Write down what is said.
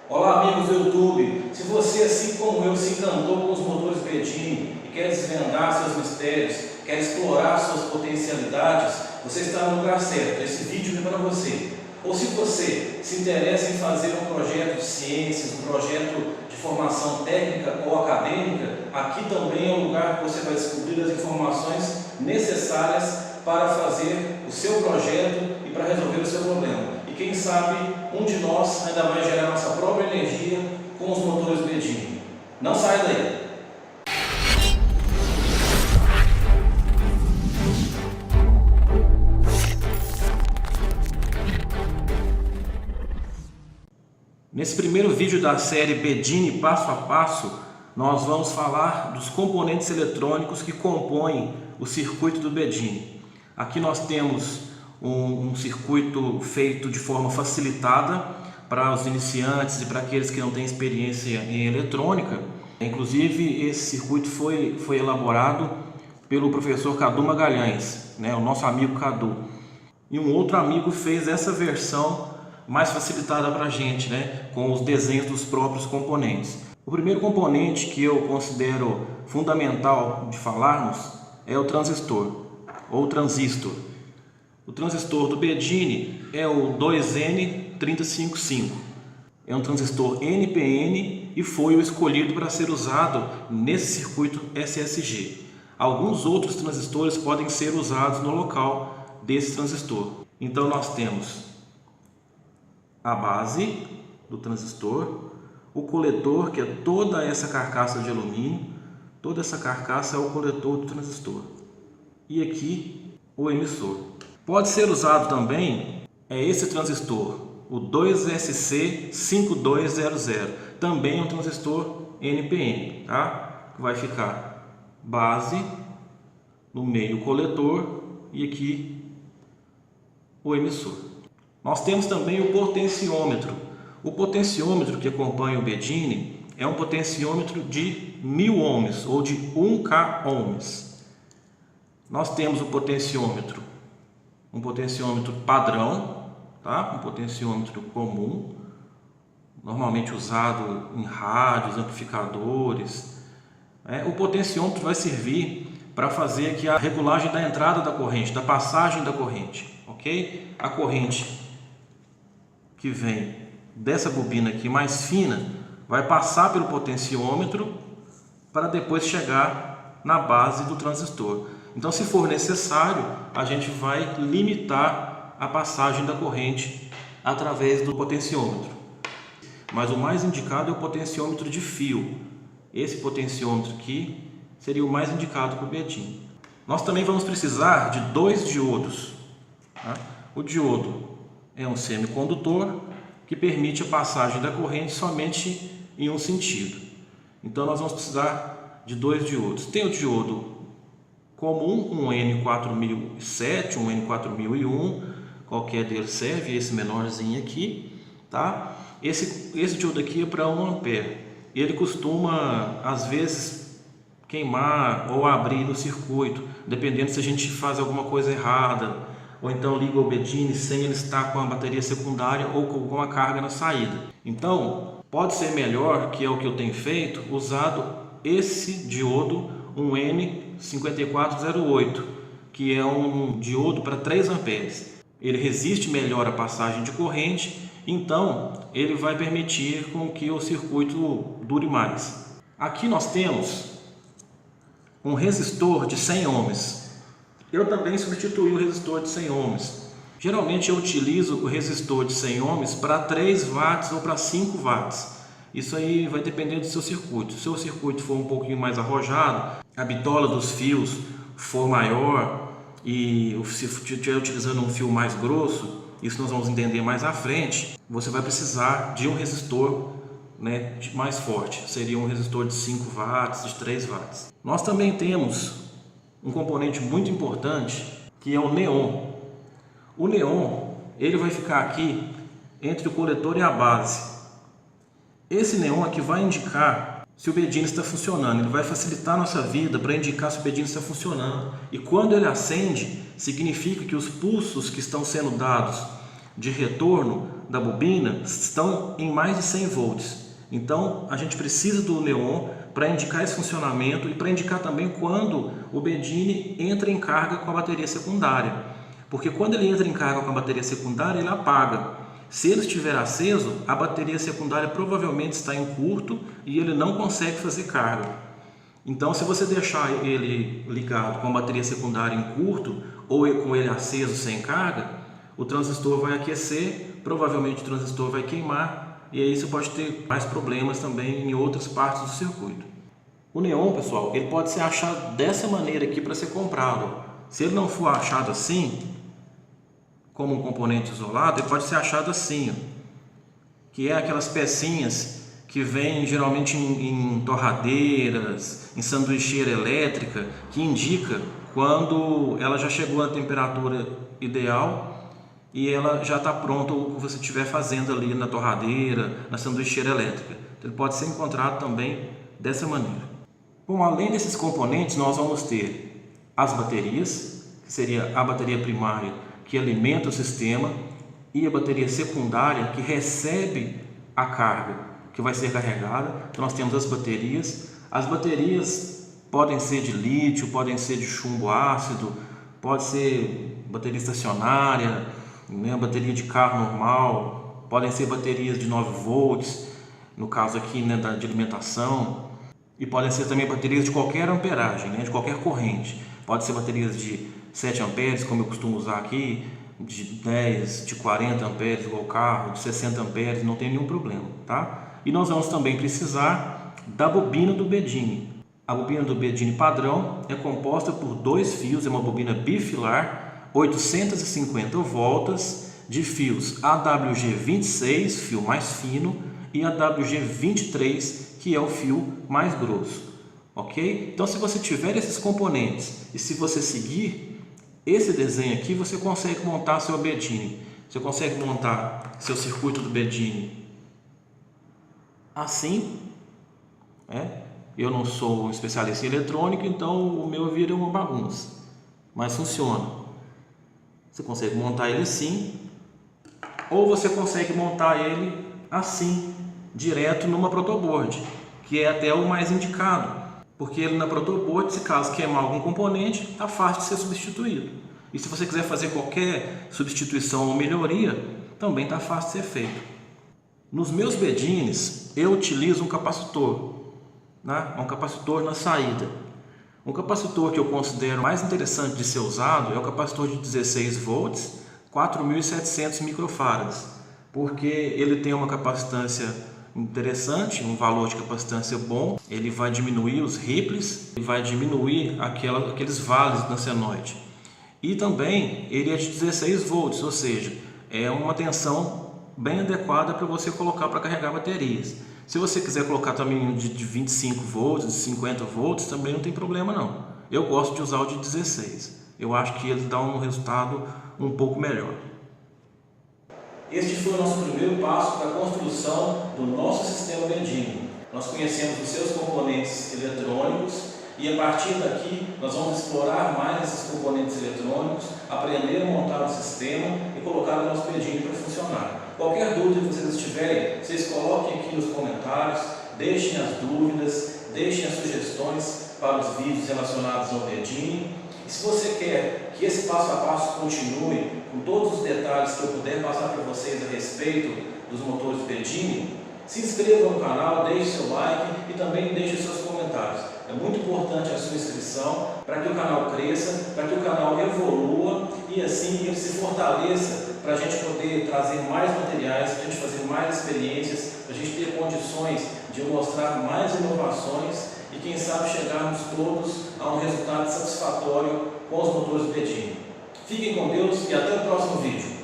Olá amigos do YouTube, se você assim como eu se encantou com os motores Bedini e quer desvendar seus mistérios, quer explorar suas potencialidades, você está no lugar certo, esse vídeo é para você. Ou se você se interessa em fazer um projeto de ciências, um projeto de formação técnica ou acadêmica, aqui também é um lugar que você vai descobrir as informações necessárias para fazer o seu projeto e para resolver o seu problema. E quem sabe, um de nós ainda vai gerar nossa própria energia com os motores Bedini. Não saia daí! Nesse primeiro vídeo da série Bedini Passo a Passo, nós vamos falar dos componentes eletrônicos que compõem o circuito do Bedini. Aqui nós temos um circuito feito de forma facilitada para os iniciantes e para aqueles que não têm experiência em eletrônica. Inclusive, esse circuito foi elaborado pelo professor Cadu Magalhães, o nosso amigo Cadu. E um outro amigo fez essa versão mais facilitada para a gente, com os desenhos dos próprios componentes. O primeiro componente que eu considero fundamental de falarmos é o transistor, ou transistor. O transistor do Bedini é o 2N355. É um transistor NPN e foi o escolhido para ser usado nesse circuito SSG. Alguns outros transistores podem ser usados no local desse transistor. Então nós temos a base do transistor, o coletor, que é toda essa carcaça de alumínio, toda essa carcaça é o coletor do transistor. E aqui o emissor. Pode ser usado também esse transistor, o 2SC5200, também é um transistor NPN, que vai ficar base, no meio o coletor e aqui o emissor. Nós temos também o potenciômetro. O potenciômetro que acompanha o Bedini é um potenciômetro de 1000 ohms ou de 1K ohms. Nós temos o potenciômetro, um potenciômetro padrão, um potenciômetro comum, normalmente usado em rádios, amplificadores. O potenciômetro vai servir para fazer aqui a regulagem da entrada da corrente, da passagem da corrente, ok? A corrente que vem dessa bobina aqui mais fina vai passar pelo potenciômetro para depois chegar na base do transistor. Então, se for necessário, a gente vai limitar a passagem da corrente através do potenciômetro. Mas o mais indicado é o potenciômetro de fio. Esse potenciômetro aqui seria o mais indicado para o Bedini. Nós também vamos precisar de 2 diodos. O diodo é um semicondutor que permite a passagem da corrente somente em um sentido. Então nós vamos precisar de 2 diodos. Tem o diodo comum, um N4007, um N4001, qualquer deles serve, esse menorzinho aqui, Esse diodo aqui é para 1 ampere. Ele costuma, às vezes, queimar ou abrir no circuito, dependendo se a gente faz alguma coisa errada, ou então liga o Bedini sem ele estar com a bateria secundária ou com alguma carga na saída. Então, pode ser melhor, que é o que eu tenho feito, usado esse diodo, um N5408, que é um diodo para 3 amperes. Ele resiste melhor à passagem de corrente, então ele vai permitir com que o circuito dure mais. Aqui nós temos um resistor de 100 ohms. Eu também substituí o resistor de 100 ohms. Geralmente eu utilizo o resistor de 100 ohms para 3 watts ou para 5 watts. Isso aí vai depender do seu circuito. Se o seu circuito for um pouquinho mais arrojado, a bitola dos fios for maior e se estiver utilizando um fio mais grosso, isso nós vamos entender mais à frente, você vai precisar de um resistor mais forte. Seria um resistor de 5 watts, de 3 watts. Nós também temos um componente muito importante, que é o neon. O neon, ele vai ficar aqui entre o coletor e a base. Esse neon aqui vai indicar se o Bedini está funcionando. Ele vai facilitar a nossa vida para indicar se o Bedini está funcionando. E quando ele acende, significa que os pulsos que estão sendo dados de retorno da bobina estão em mais de 100 volts. Então a gente precisa do neon para indicar esse funcionamento e para indicar também quando o Bedini entra em carga com a bateria secundária. Porque quando ele entra em carga com a bateria secundária, ele apaga. Se ele estiver aceso, a bateria secundária provavelmente está em curto e ele não consegue fazer carga. Então, se você deixar ele ligado com a bateria secundária em curto ou com ele aceso sem carga, o transistor vai aquecer, provavelmente o transistor vai queimar e aí você pode ter mais problemas também em outras partes do circuito. O neon, pessoal, ele pode ser achado dessa maneira aqui para ser comprado. Se ele não for achado assim, como um componente isolado, ele pode ser achado assim, que é aquelas pecinhas que vêm geralmente em torradeiras, em sanduicheira elétrica, que indica quando ela já chegou à temperatura ideal e ela já está pronta o que você estiver fazendo ali na torradeira, na sanduicheira elétrica. Então, ele pode ser encontrado também dessa maneira. Bom, além desses componentes, nós vamos ter as baterias, que seria a bateria primária que alimenta o sistema e a bateria secundária que recebe a carga que vai ser carregada. Então nós temos as baterias. As baterias podem ser de lítio, podem ser de chumbo ácido, pode ser bateria estacionária, né, bateria de carro normal, podem ser baterias de 9 volts, no caso aqui, né, de alimentação, e podem ser também baterias de qualquer amperagem, né, de qualquer corrente. Pode ser baterias de 7 amperes, como eu costumo usar aqui, de 10, de 40 amperes, igual o carro, de 60 amperes, não tem nenhum problema, tá? E nós vamos também precisar da bobina do Bedini. A bobina do Bedini padrão é composta por 2 fios, é uma bobina bifilar, 850 voltas, de fios AWG26, fio mais fino, e AWG23, que é o fio mais grosso. Ok? Então, se você tiver esses componentes e se você seguir esse desenho aqui, você consegue montar seu Bedini. Você consegue montar seu circuito do Bedini assim, né? Eu não sou um especialista em eletrônica, então o meu vira uma bagunça, mas funciona. Você consegue montar ele assim, ou você consegue montar ele assim, direto numa protoboard, que é até o mais indicado. Porque ele na protoboard, se caso queimar algum componente, está fácil de ser substituído. E se você quiser fazer qualquer substituição ou melhoria, também está fácil de ser feito. Nos meus Bedines, eu utilizo um capacitor, né? Um capacitor na saída. Um capacitor que eu considero mais interessante de ser usado é o capacitor de 16 volts, 4.700 microfarads, porque ele tem uma capacitância interessante, um valor de capacitância bom, ele vai diminuir os ripples, ele vai diminuir aqueles vales na senoide. E também ele é de 16 volts, ou seja, é uma tensão bem adequada para você colocar para carregar baterias. Se você quiser colocar também de 25 volts, de 50 volts, também não tem problema não. Eu gosto de usar o de 16, eu acho que ele dá um resultado um pouco melhor. Este foi o nosso primeiro passo para a construção do nosso sistema Bedini. Nós conhecemos os seus componentes eletrônicos e a partir daqui nós vamos explorar mais esses componentes eletrônicos, aprender a montar o sistema e colocar o nosso Bedini para funcionar. Qualquer dúvida que vocês tiverem, vocês coloquem aqui nos comentários, deixem as dúvidas, deixem as sugestões para os vídeos relacionados ao Bedini. E se você quer que esse passo a passo continue, com todos os detalhes que eu puder passar para vocês a respeito dos motores Bedini, se inscreva no canal, deixe seu like e também deixe seus comentários. É muito importante a sua inscrição para que o canal cresça, para que o canal evolua e assim ele se fortaleça para a gente poder trazer mais materiais, para a gente fazer mais experiências, para a gente ter condições de mostrar mais inovações e quem sabe chegarmos todos a um resultado satisfatório com os motores Bedini. Fiquem com Deus e até o próximo vídeo.